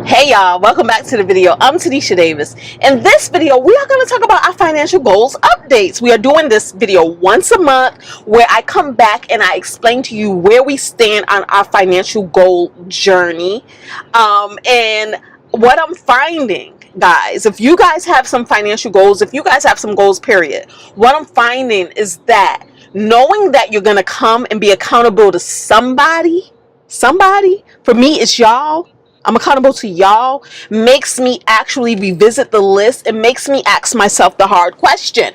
Hey y'all, welcome back to the video. I'm Tanisha Davis. In this video, we are going to talk about our financial goals updates. We are doing this video once a month where I come back and I explain to you where we stand on our financial goal journey. And what I'm finding, guys, if you guys have some financial goals, if you guys have some goals, period, what I'm finding is that knowing that you're going to come and be accountable to somebody, for me, it's y'all. I'm accountable to y'all, makes me actually revisit the list. It makes me ask myself the hard question.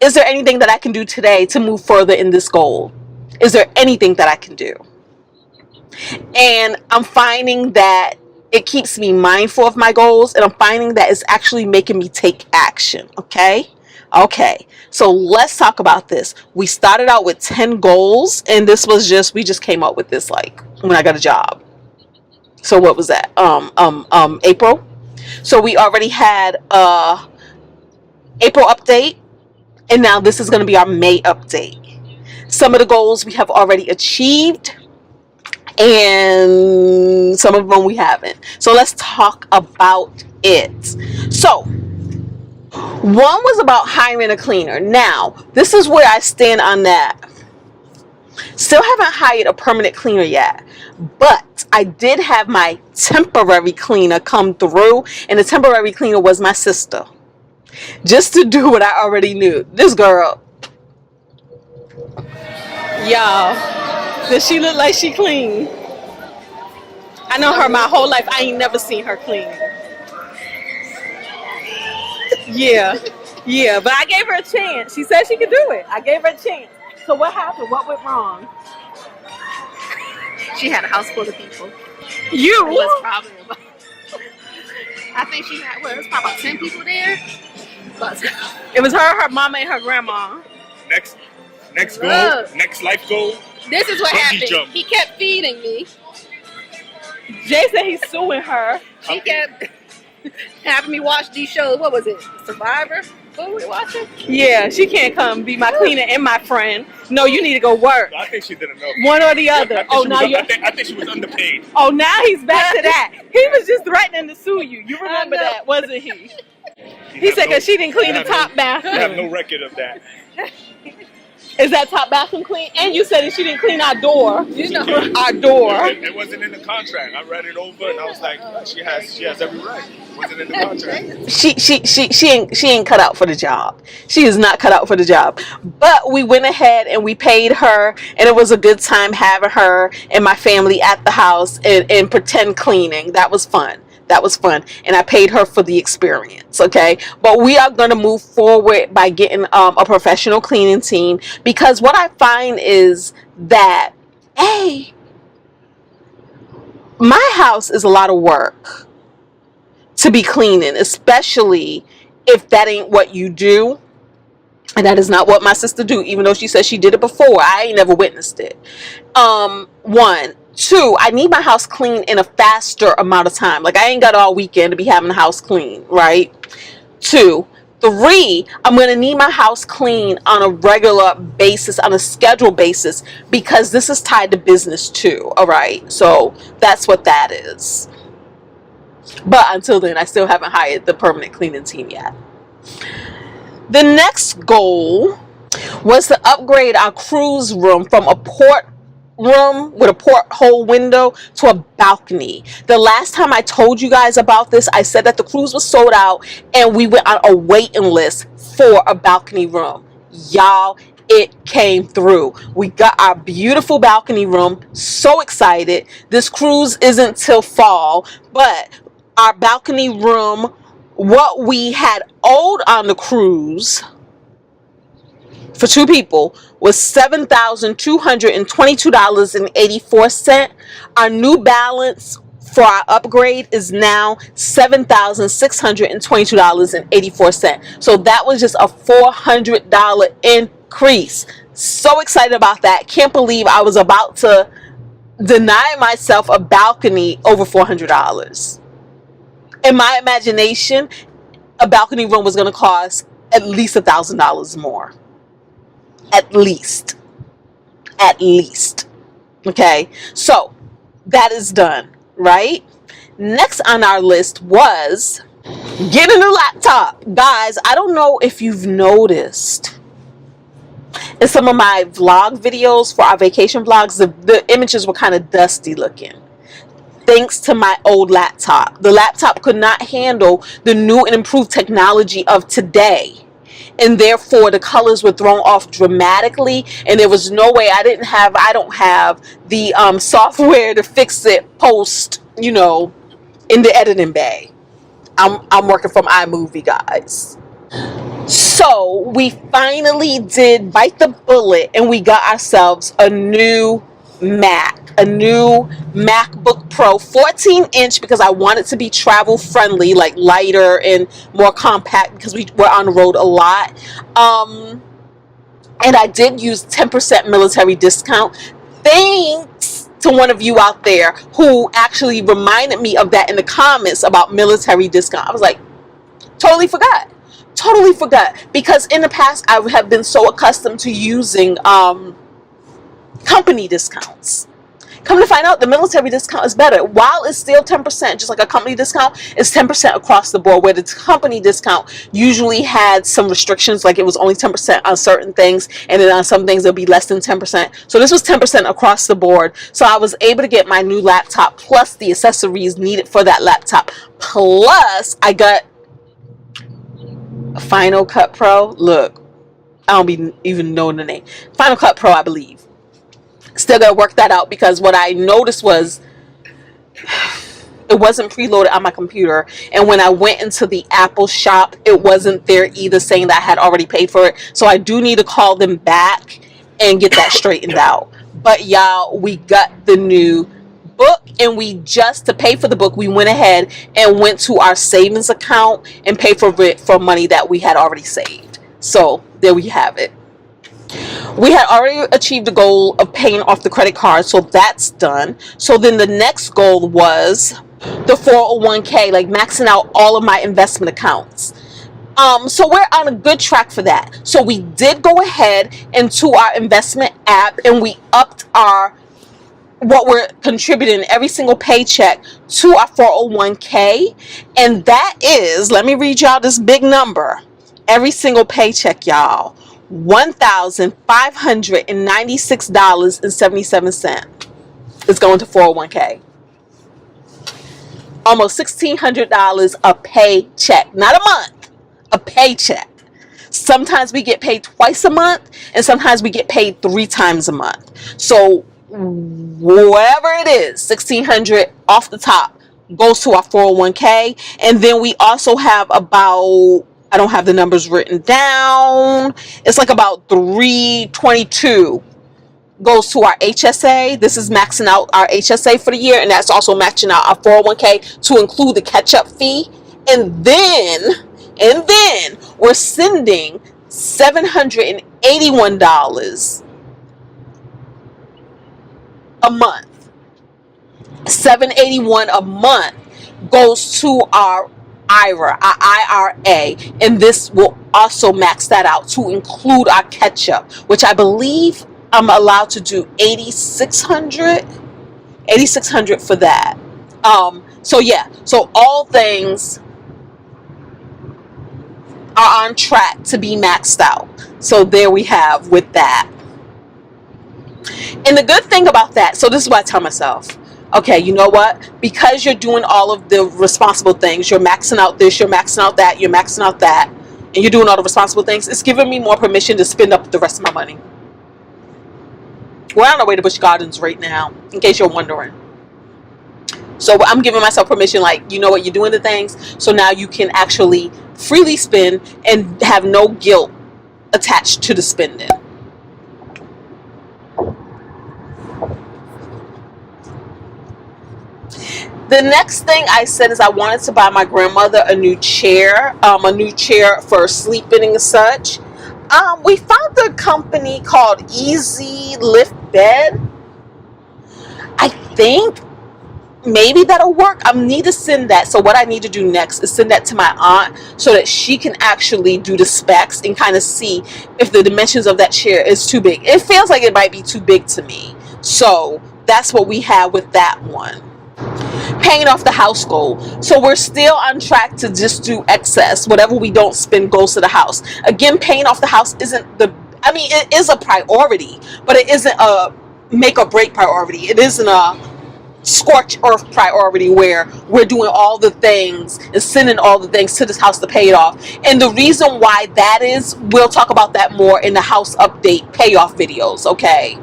Is there anything that I can do today to move further in this goal? Is there anything that I can do? And I'm finding that it keeps me mindful of my goals, and I'm finding that it's actually making me take action. Okay, so let's talk about this. We started out with 10 goals, and this was we just came up with this like when I got a job. So what was that? April. So we already had April update, and now this is going to be our May update. Some of the goals we have already achieved, and some of them we haven't. So let's talk about it. So one was about hiring a cleaner. Now, this is where I stand on that. Still haven't hired a permanent cleaner yet, but I did have my temporary cleaner come through, and the temporary cleaner was my sister, just to do what I already knew. This girl, y'all, does she look like she clean? I know her my whole life. I ain't never seen her clean. Yeah, but I gave her a chance. She said she could do it. I gave her a chance. So what happened? What went wrong? She had a house full of people. You? It was probably about, I think she had, it was probably about 10 people there. But It was her mama, and her grandma. Next goal, next life goal. This is what Bungee happened. jump. He kept feeding me. Jay said he's suing her. She kept having me watch these shows. What was it? Survivor? What were we watching? Yeah, she can't come be my cleaner and my friend. No, you need to go work. I think she did enough. One or the other. I think she was underpaid. Oh, now he's back to that. He was just threatening to sue you. You remember that, wasn't he? He said because she didn't clean the top You bathroom. have no record of that. Is that top bathroom clean? And you said that she didn't clean our door. You know. Our door. It wasn't in the contract. I read it over and I was like, she has every right. It wasn't in the contract. She ain't cut out for the job. She is not cut out for the job. But we went ahead and we paid her, and it was a good time having her and my family at the house and pretend cleaning. That was fun. And I paid her for the experience. Okay, but we are going to move forward by getting a professional cleaning team, because what I find is that my house is a lot of work to be cleaning, especially if that ain't what you do. And that is not what my sister do, even though she says she did it before. I ain't never witnessed it. One. Two, I need my house clean in a faster amount of time. Like, I ain't got all weekend to be having the house clean, right? Two. Three, I'm going to need my house clean on a regular basis, on a scheduled basis, because this is tied to business too, all right? So that's what that is. But until then, I still haven't hired the permanent cleaning team yet. The next goal was to upgrade our cruise room from a port room with a porthole window to a balcony. The last time I told you guys about this, I said that the cruise was sold out and we went on a waiting list for a balcony room. Y'all, it came through. We got our beautiful balcony room. So excited. This cruise isn't till fall, but our balcony room, what we had owed on the cruise for two people was $7,222.84. Our new balance for our upgrade is now $7,622.84. So that was just a $400 increase. So excited about that. Can't believe I was about to deny myself a balcony over $400. In my imagination, a balcony room was going to cost at least $1,000 more. At least. Okay, so that is done, right? Next on our list was get a new laptop. Guys, I don't know if you've noticed in some of my vlog videos for our vacation vlogs, the images were kind of dusty looking. Thanks to my old laptop. The laptop could not handle the new and improved technology of today. And therefore the colors were thrown off dramatically, and there was no way. I don't have the software to fix it post, in the editing bay. I'm working from iMovie, guys. So we finally did bite the bullet, and we got ourselves a new MacBook Pro 14-inch, because I want it to be travel friendly, like lighter and more compact, because we're on the road a lot. And I did use 10% military discount. Thanks to one of you out there who actually reminded me of that in the comments about military discount. I was like, totally forgot, because in the past I have been so accustomed to using company discounts. Come to find out, the military discount is better. While it's still 10%, just like a company discount, it's 10% across the board, where the company discount usually had some restrictions, like it was only 10% on certain things, and then on some things it'll be less than 10%. So this was 10% across the board. So I was able to get my new laptop plus the accessories needed for that laptop. Plus, I got Final Cut Pro. Look, I don't even know the name. Final Cut Pro, I believe. Still gotta work that out, because what I noticed was it wasn't preloaded on my computer, and when I went into the Apple shop, it wasn't there either, saying that I had already paid for it. So I do need to call them back and get that straightened out. But y'all, we got the new book, and to pay for the book, we went ahead and went to our savings account and paid for it for money that we had already saved. So there we have it. We had already achieved the goal of paying off the credit card, so that's done. So then the next goal was the 401k, like maxing out all of my investment accounts. So we're on a good track for that. So we did go ahead into our investment app, and we upped what we're contributing every single paycheck to our 401k, and that is, let me read y'all this big number. Every single paycheck, y'all, $1,596.77 is going to 401k. Almost $1,600 a paycheck, not a month, a paycheck. Sometimes we get paid twice a month, and sometimes we get paid 3 times a month. So whatever it is, $1,600 off the top goes to our 401k. And then we also have about, I don't have the numbers written down, it's like about $322 goes to our HSA. This is maxing out our HSA for the year, and that's also matching out our 401k to include the catch-up fee. And then we're sending $781 a month. $781 a month goes to our IRA, and this will also max that out to include our catch-up, which I believe I'm allowed to do $8,600 for that. So yeah, so all things are on track to be maxed out. So there we have with that. And the good thing about that, so this is what I tell myself, okay, you know what? Because you're doing all of the responsible things, you're maxing out this, you're maxing out that, you're maxing out that, and you're doing all the responsible things, it's giving me more permission to spend up the rest of my money. We're on our way to Busch Gardens right now, in case you're wondering. So I'm giving myself permission, like, you know what, you're doing the things, so now you can actually freely spend and have no guilt attached to the spending. The next thing I said is I wanted to buy my grandmother a new chair for sleeping and such. We found a company called Easy Lift Bed. I think maybe that'll work. I need to send that. So what I need to do next is send that to my aunt so that she can actually do the specs and kind of see if the dimensions of that chair is too big. It feels like it might be too big to me. So that's what we have with that one. paying off the house goal. So we're still on track to just do excess. Whatever we don't spend goes to the house. Again, paying off the house isn't it is a priority, but it isn't a make or break priority. It isn't a scorch earth priority where we're doing all the things and sending all the things to this house to pay it off. And the reason why that is, we'll talk about that more in the house update payoff videos, okay?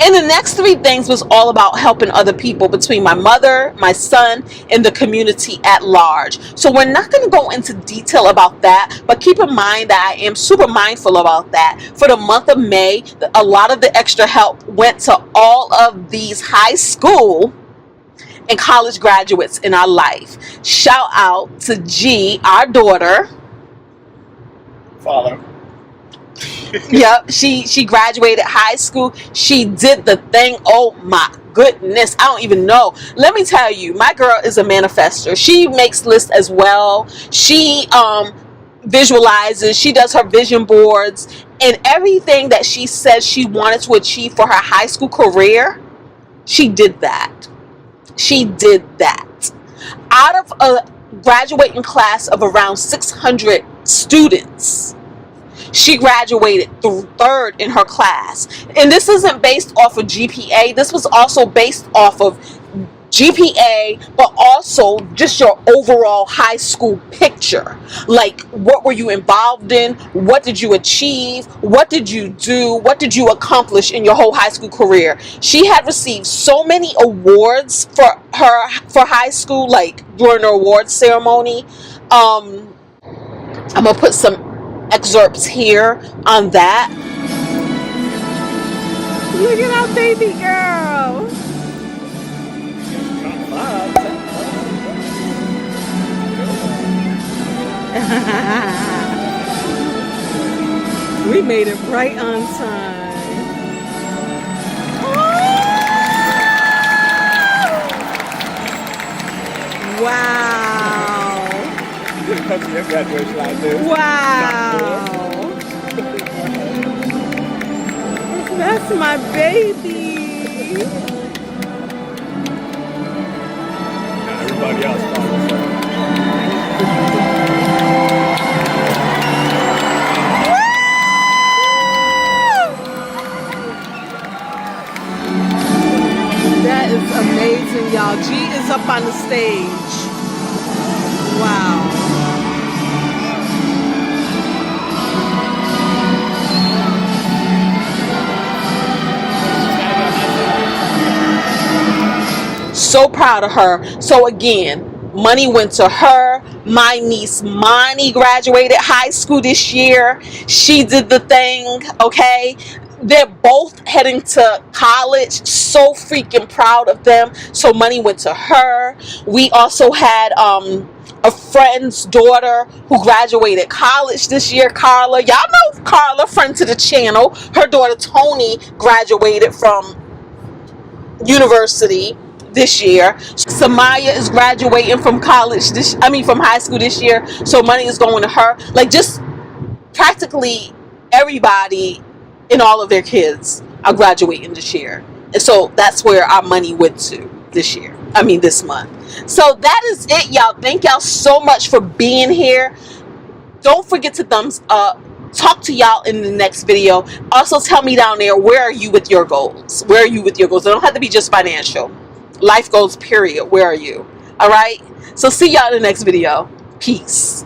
And the next 3 things was all about helping other people between my mother, my son, and the community at large. So we're not going to go into detail about that, but keep in mind that I am super mindful about that. For the month of May, a lot of the extra help went to all of these high school and college graduates in our life. Shout out to G, our daughter. Father. Yep, she graduated high school. She did the thing. Oh my goodness, I don't even know. Let me tell you, my girl is a manifester. She makes lists as well. She visualizes. She does her vision boards, and everything that she says she wanted to achieve for her high school career, she did that. She did that. Out of a graduating class of around 600 students, she graduated third in her class. And this isn't based off of GPA. This was also based off of GPA, but also just your overall high school picture. Like, what were you involved in? What did you achieve? What did you do? What did you accomplish in your whole high school career? She had received so many awards for high school, like during the awards ceremony. I'm gonna put some excerpts here on that. Look at our baby girl. We made it right on time. Wow. Wow. That's my baby. Everybody else follows her. That is amazing, y'all. G is up on the stage. Wow. So proud of her. So again, money went to her. My niece Monty graduated high school this year. She did the thing, okay? They're both heading to college. So freaking proud of them. So money went to her. We also had a friend's daughter who graduated college this year, Carla. Y'all know Carla, friend to the channel. Her daughter Tony graduated from university this year. Samaya is graduating from college from high school this year. So money is going to her. Like, just practically everybody and all of their kids are graduating this year. And so that's where our money went to this month. So that is it, y'all. Thank y'all so much for being here. Don't forget to thumbs up. Talk to y'all in the next video. Also, tell me down there, where are you with your goals? Where are you with your goals? They don't have to be just financial. Life goals, period. Where are you? All right? So see y'all in the next video. Peace.